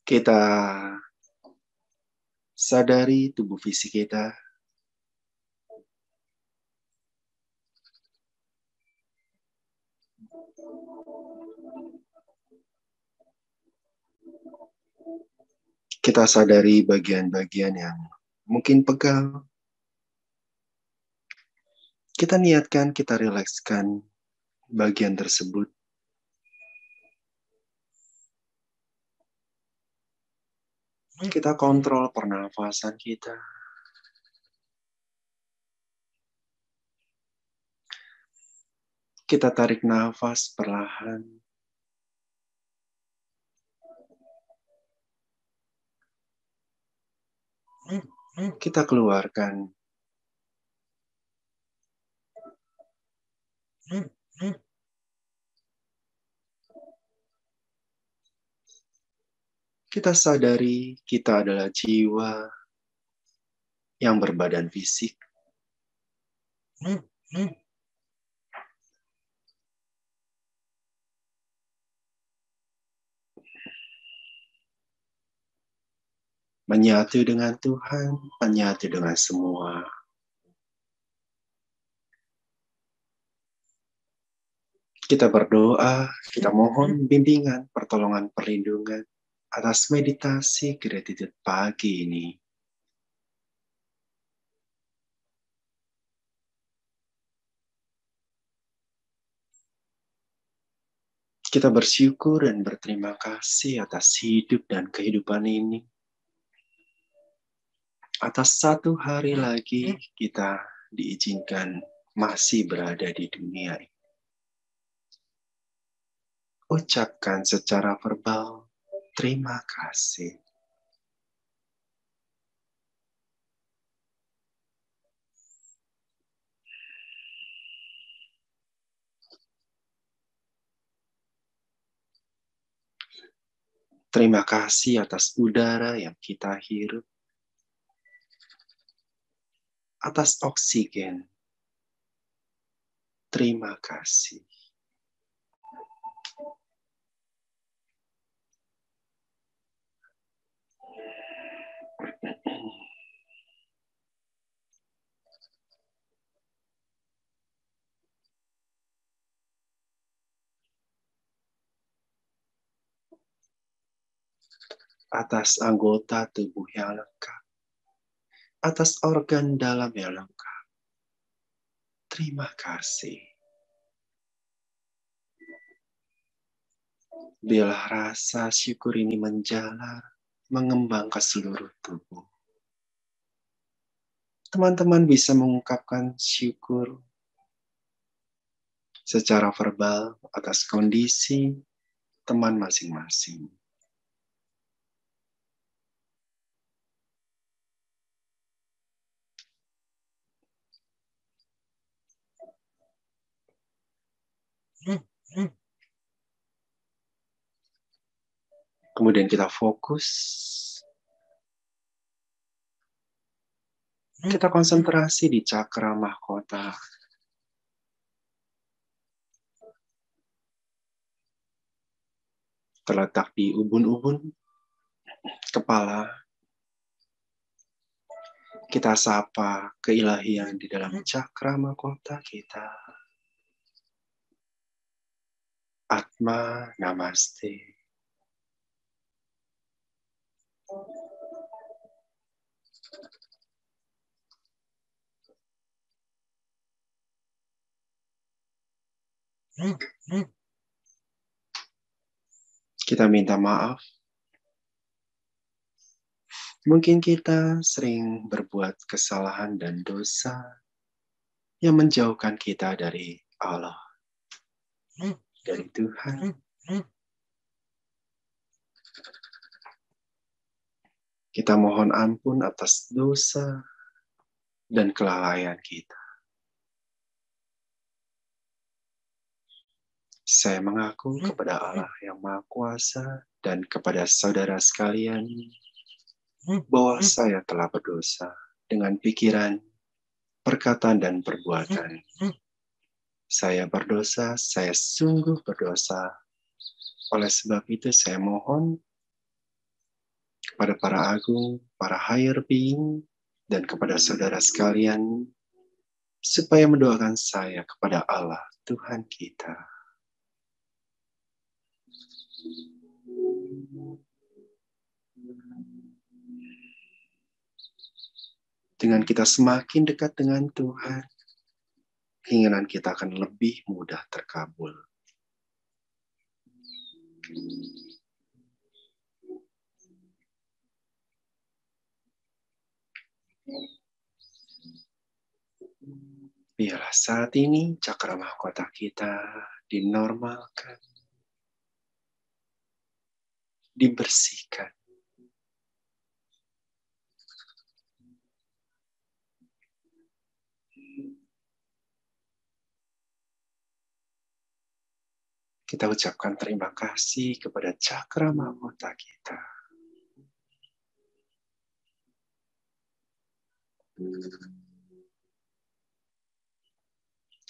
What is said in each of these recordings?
Kita sadari tubuh fisik kita. Kita sadari bagian-bagian yang mungkin pegal. Kita niatkan, kita rilekskan bagian tersebut. Kita kontrol pernafasan kita. Kita tarik nafas perlahan. Kita keluarkan. Kita sadari kita adalah jiwa yang berbadan fisik. Menyatu dengan Tuhan, menyatu dengan semua. Kita berdoa, kita mohon bimbingan, pertolongan, perlindungan atas meditasi gratitude pagi ini. Kita bersyukur dan berterima kasih atas hidup dan kehidupan ini. Atas satu hari lagi kita diizinkan masih berada di dunia ini. Ucapkan secara verbal, terima kasih. Terima kasih atas udara yang kita hirup, atas oksigen. Terima kasih. Atas anggota tubuh yang lengkap, atas organ dalam yang lengkap. Terima kasih. Biarlah rasa syukur ini menjalar, mengembang ke seluruh tubuh. Teman-teman bisa mengungkapkan syukur secara verbal atas kondisi teman masing-masing. Kemudian kita fokus. Kita konsentrasi di cakra mahkota. Terletak di ubun-ubun kepala. Kita sapa keilahian di dalam cakra mahkota kita. Atma Namaste. Kita minta maaf. Mungkin kita sering berbuat kesalahan dan dosa yang menjauhkan kita dari Allah, dari Tuhan. Kita mohon ampun atas dosa dan kelalaian kita. Saya mengaku kepada Allah yang Maha Kuasa dan kepada saudara sekalian bahwa saya telah berdosa dengan pikiran, perkataan, dan perbuatan. Saya berdosa, saya sungguh berdosa. Oleh sebab itu saya mohon kepada para agung, para higher being, dan kepada saudara sekalian, supaya mendoakan saya kepada Allah, Tuhan kita. Dengan kita semakin dekat dengan Tuhan, keinginan kita akan lebih mudah terkabul. Biarlah saat ini cakra mahkota kita dinormalkan, dibersihkan. Kita ucapkan terima kasih kepada cakra mahkota kita.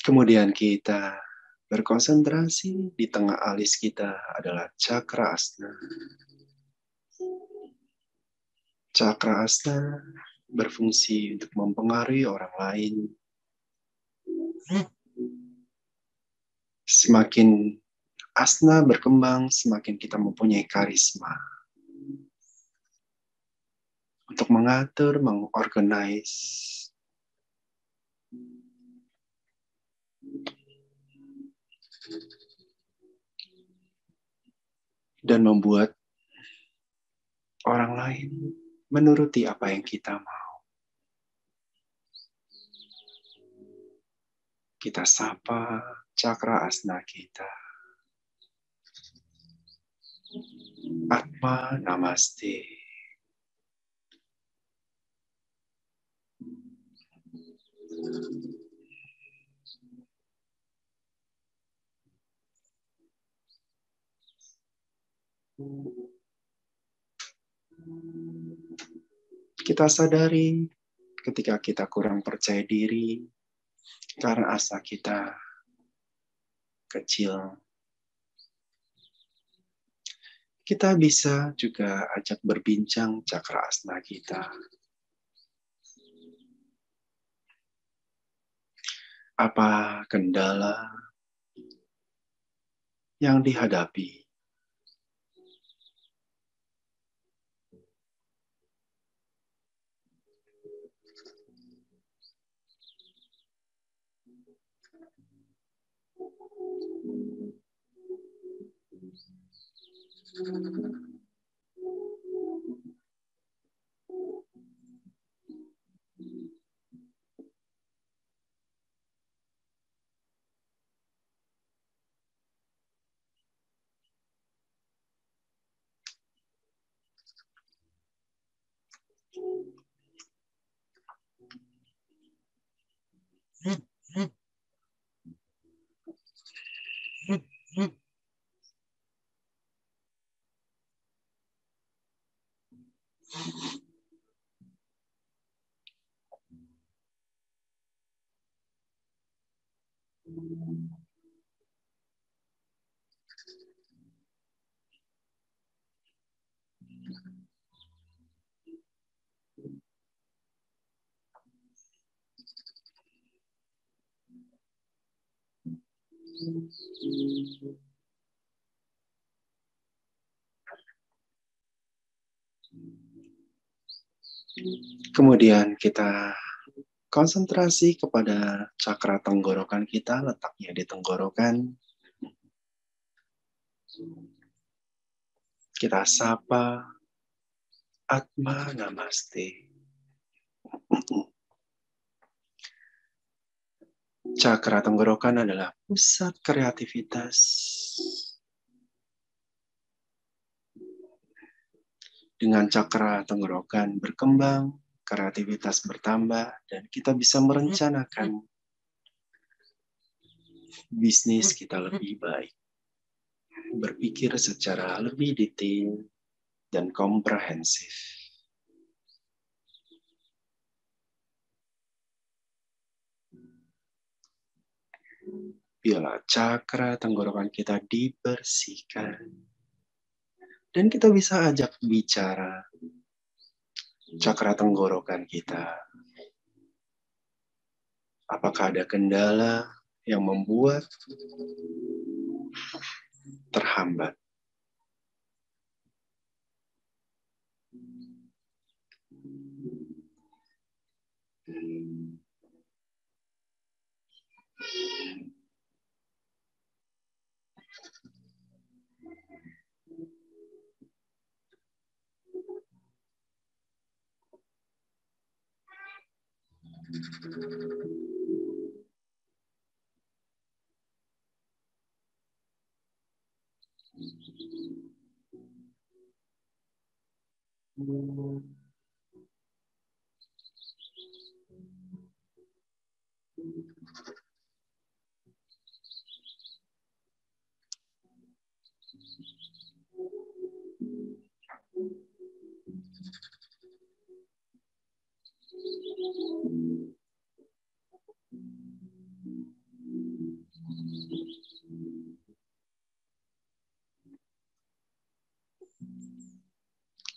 Kemudian kita berkonsentrasi di tengah alis kita adalah cakra asna. Cakra asna berfungsi untuk mempengaruhi orang lain. Semakin asna berkembang, semakin kita mempunyai karisma untuk mengatur, mengorganize dan membuat orang lain menuruti apa yang kita mau. Kita sapa cakra asna kita. Atma Namaste. Kita sadari ketika kita kurang percaya diri karena asa kita kecil. Kita bisa juga ajak berbincang cakra asna kita. Apa kendala yang dihadapi? Kemudian kita konsentrasi kepada cakra tenggorokan kita, letaknya di tenggorokan. Kita sapa Atma Namaste. Cakra tenggorokan adalah pusat kreativitas. Dengan cakra tenggorokan berkembang, kreativitas bertambah, dan kita bisa merencanakan bisnis kita lebih baik. Berpikir secara lebih detail dan komprehensif. Bila cakra tenggorokan kita dibersihkan, dan kita bisa ajak bicara cakra tenggorokan kita. Apakah ada kendala yang membuat terhambat?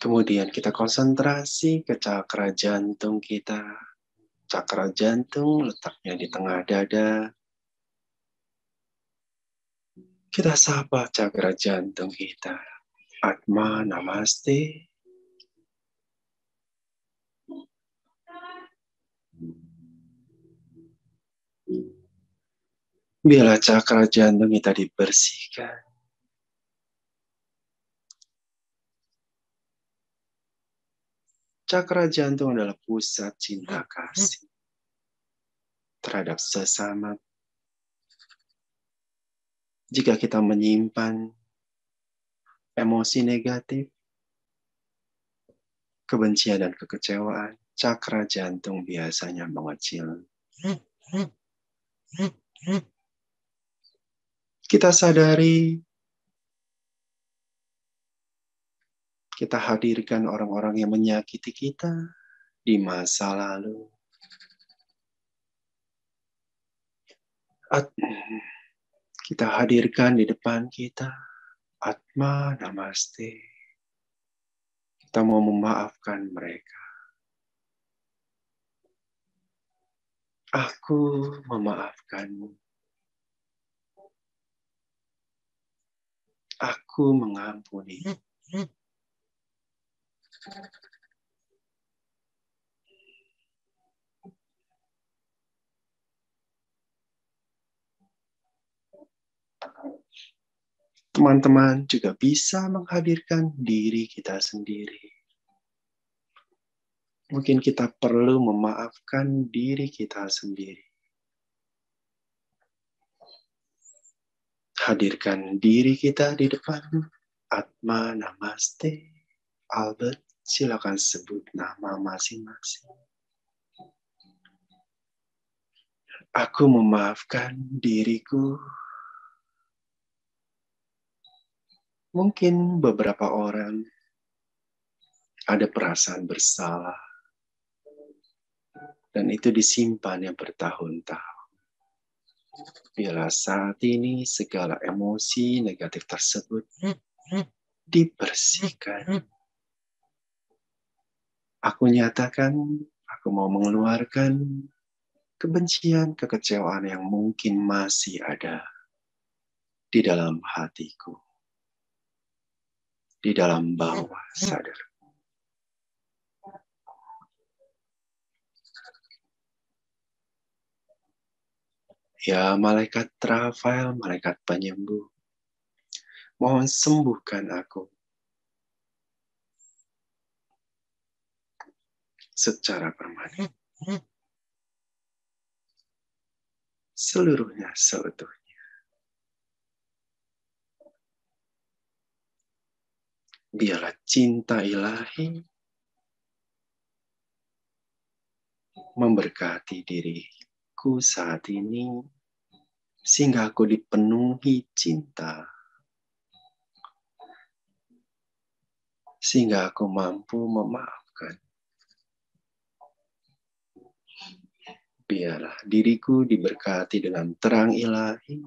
Kemudian kita konsentrasi ke cakra jantung kita. Cakra jantung letaknya di tengah dada. Kita sapa cakra jantung kita. Atma Namaste. Biarlah cakra jantung kita dibersihkan. Cakra jantung adalah pusat cinta kasih terhadap sesama. Jika kita menyimpan emosi negatif, kebencian dan kekecewaan, cakra jantung biasanya mengecil. Kita sadari, kita hadirkan orang-orang yang menyakiti kita di masa lalu. Kita hadirkan di depan kita. Atma Namaste. Kita mau memaafkan mereka. Aku memaafkanmu. Aku mengampuni. Teman-teman juga bisa menghadirkan diri kita sendiri. Mungkin kita perlu memaafkan diri kita sendiri. Hadirkan diri kita di depan. Atma Namaste. Albert, silakan sebut nama masing-masing. Aku memaafkan diriku. Mungkin beberapa orang ada perasaan bersalah. Dan itu disimpan yang bertahun-tahun. Bila saat ini segala emosi negatif tersebut dibersihkan. Aku nyatakan, aku mau mengeluarkan kebencian, kekecewaan yang mungkin masih ada di dalam hatiku. Di dalam bawah sadar. Ya, malaikat Rafael, malaikat penyembuh, mohon sembuhkan aku secara permanen. Seluruhnya seutuhnya. Biarlah cinta ilahi memberkati diriku saat ini, sehingga aku dipenuhi cinta. Sehingga aku mampu memaafkan. Biarlah diriku diberkati dengan terang ilahi,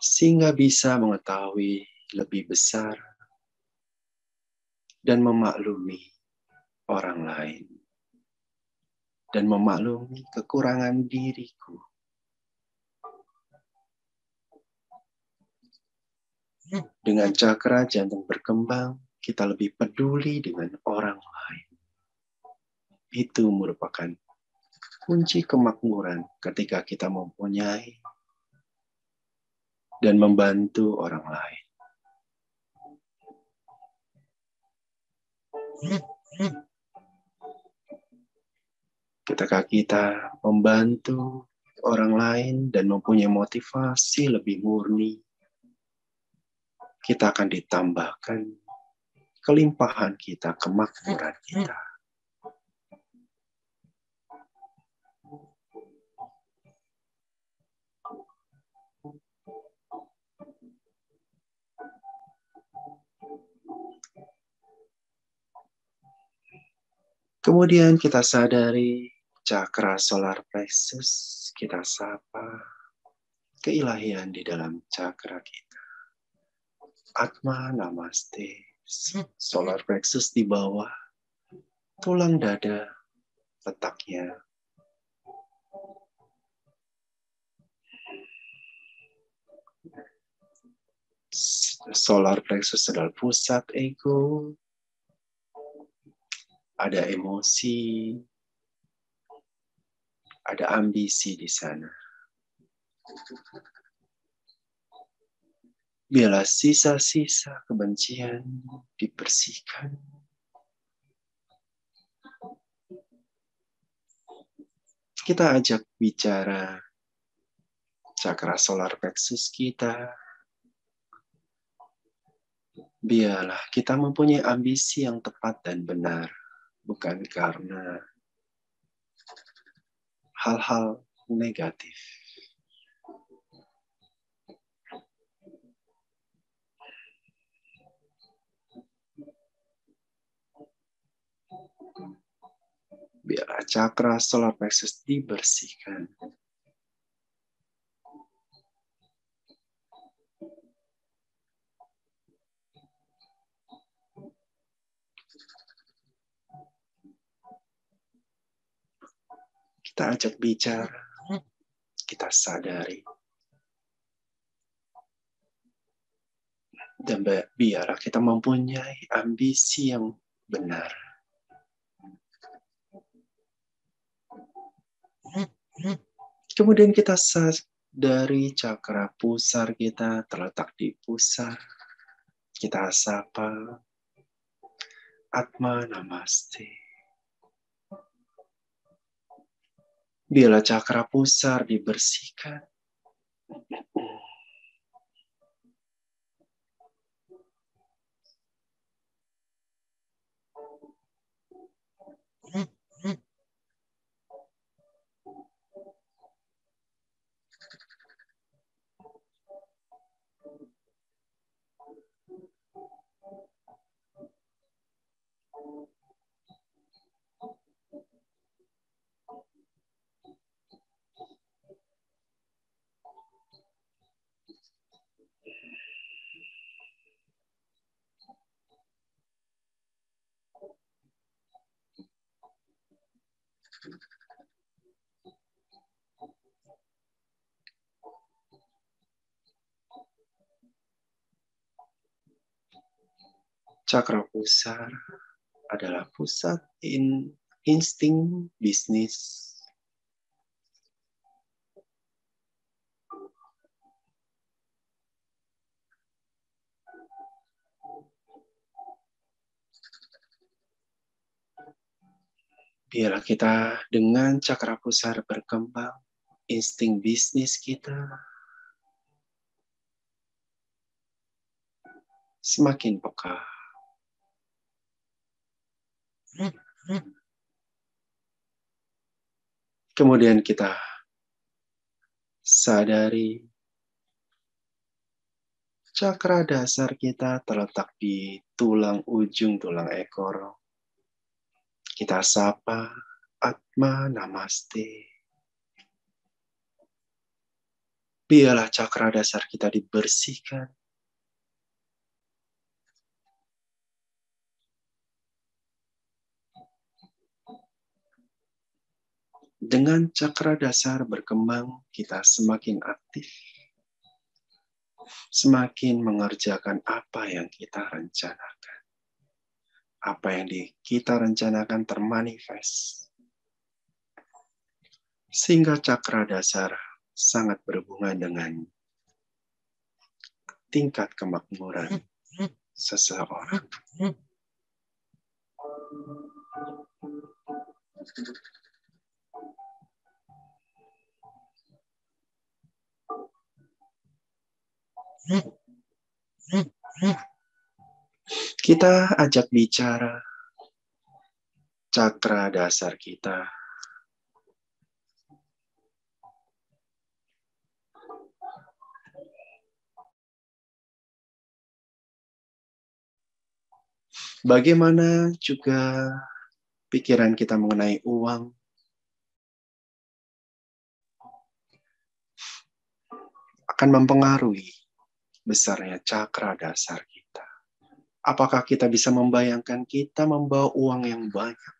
sehingga bisa mengetahui lebih besar dan memaklumi orang lain, dan memaklumi kekurangan diriku. Dengan cakra jantung berkembang, kita lebih peduli dengan orang lain. Itu merupakan kunci kemakmuran ketika kita mempunyai dan membantu orang lain. Ketika kita membantu orang lain dan mempunyai motivasi lebih murni, kita akan ditambahkan kelimpahan kita, kemakmuran kita. Kemudian kita sadari cakra solar plexus, kita sapa keilahian di dalam cakra kita. Atma Namaste, solar plexus di bawah, tulang dada letaknya. Solar plexus adalah pusat ego, ada emosi, ada ambisi di sana. Biarlah sisa-sisa kebencian dibersihkan. Kita ajak bicara cakra solar plexus kita. Biarlah kita mempunyai ambisi yang tepat dan benar, bukan karena hal-hal negatif. Biarlah cakra solar plexus dibersihkan. Kita ajak bicara, kita sadari. Dan biarlah kita mempunyai ambisi yang benar. Kemudian kita sadari cakra pusar kita terletak di pusar. Kita sapa Atma Namaste. Biarlah cakra pusar dibersihkan. Cakra pusar adalah pusat insting bisnis. Biarlah kita dengan cakra pusar berkembang, insting bisnis kita semakin peka. Kemudian kita sadari cakra dasar kita terletak di ujung tulang ekor. Kita sapa Atma Namaste. Biarlah cakra dasar kita dibersihkan. Dengan cakra dasar berkembang, kita semakin aktif, semakin mengerjakan apa yang kita rencanakan. Apa yang kita rencanakan termanifest. Sehingga cakra dasar sangat berhubungan dengan tingkat kemakmuran seseorang. Kita ajak bicara cakra dasar kita. Bagaimana juga pikiran kita mengenai uang akan mempengaruhi besarnya cakra dasar kita. Apakah kita bisa membayangkan kita membawa uang yang banyak?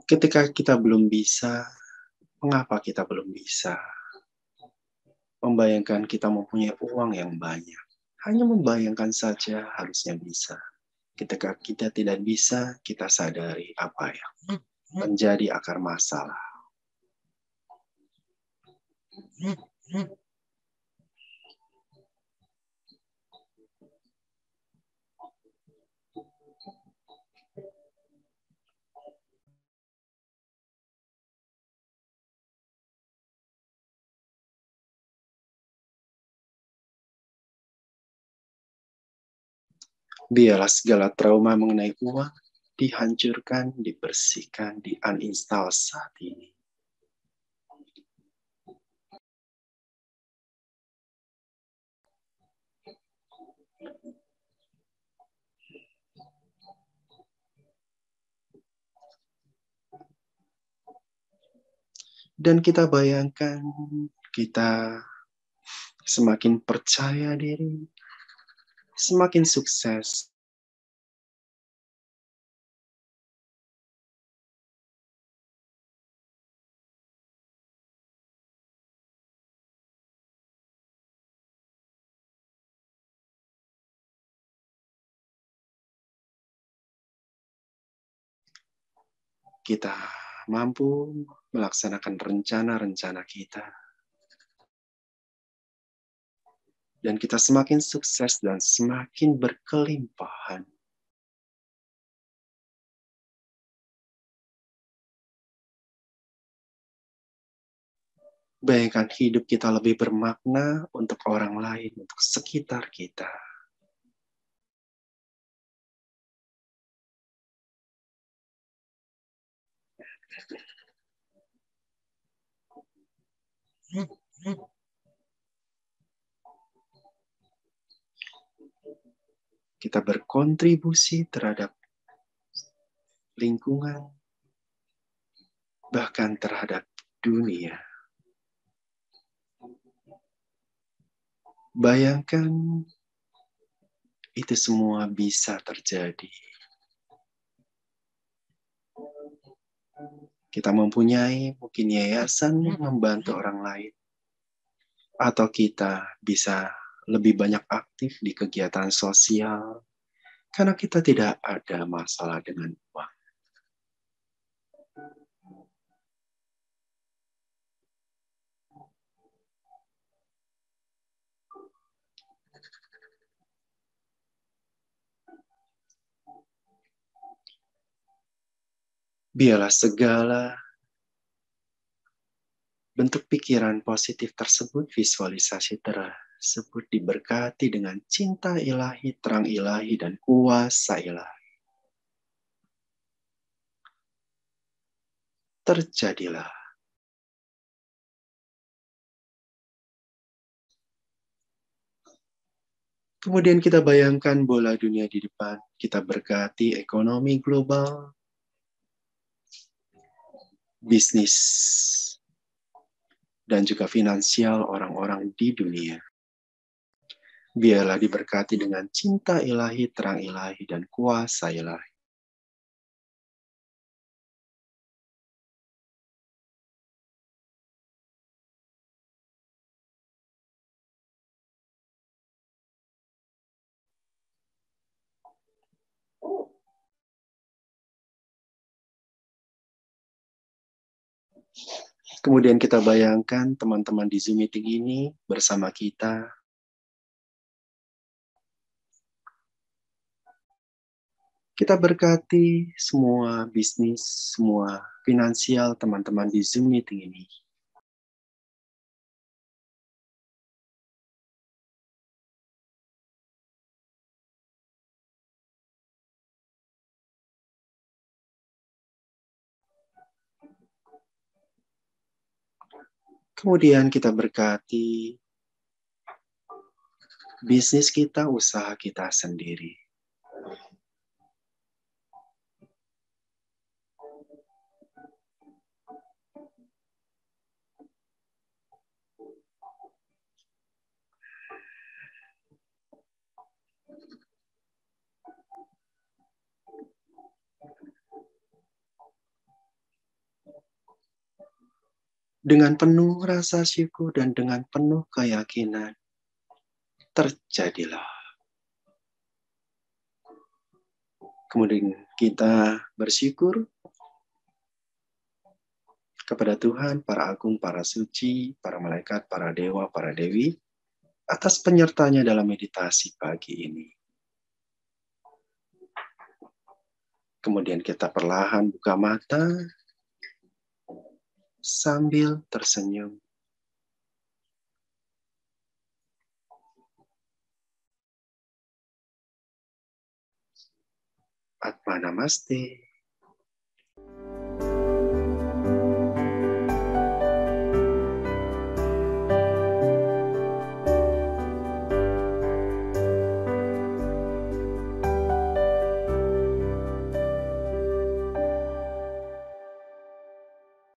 Ketika kita belum bisa, mengapa kita belum bisa membayangkan kita mempunyai uang yang banyak? Hanya membayangkan saja harusnya bisa. Ketika kita tidak bisa, kita sadari apa yang menjadi akar masalah. Biarlah segala trauma mengenai uang dihancurkan, dibersihkan, di-uninstall saat ini. Dan kita bayangkan kita semakin percaya diri, semakin sukses. Kita mampu melaksanakan rencana-rencana kita. Dan kita semakin sukses dan semakin berkelimpahan. Bayangkan hidup kita lebih bermakna untuk orang lain, untuk sekitar kita. Kita berkontribusi terhadap lingkungan, bahkan terhadap dunia. Bayangkan itu semua bisa terjadi. Kita mempunyai mungkin yayasan yang membantu orang lain. Atau kita bisa lebih banyak aktif di kegiatan sosial. Karena kita tidak ada masalah dengan uang. Biarlah segala Bentuk pikiran positif tersebut, visualisasi tersebut diberkati dengan cinta ilahi, terang ilahi, dan kuasa ilahi. Terjadilah. Kemudian kita bayangkan bola dunia di depan, kita berkati ekonomi global, bisnis, dan juga finansial orang-orang di dunia. Biarlah diberkati dengan cinta ilahi, terang ilahi, dan kuasa ilahi. Kemudian kita bayangkan teman-teman di Zoom meeting ini bersama kita. Kita berkati semua bisnis, semua finansial teman-teman di Zoom meeting ini. Kemudian kita berkati bisnis kita, usaha kita sendiri. Dengan penuh rasa syukur dan dengan penuh keyakinan, terjadilah. Kemudian kita bersyukur kepada Tuhan, para agung, para suci, para malaikat, para dewa, para dewi, atas penyertanya dalam meditasi pagi ini. Kemudian kita perlahan buka mata sambil tersenyum. Atma Namaste.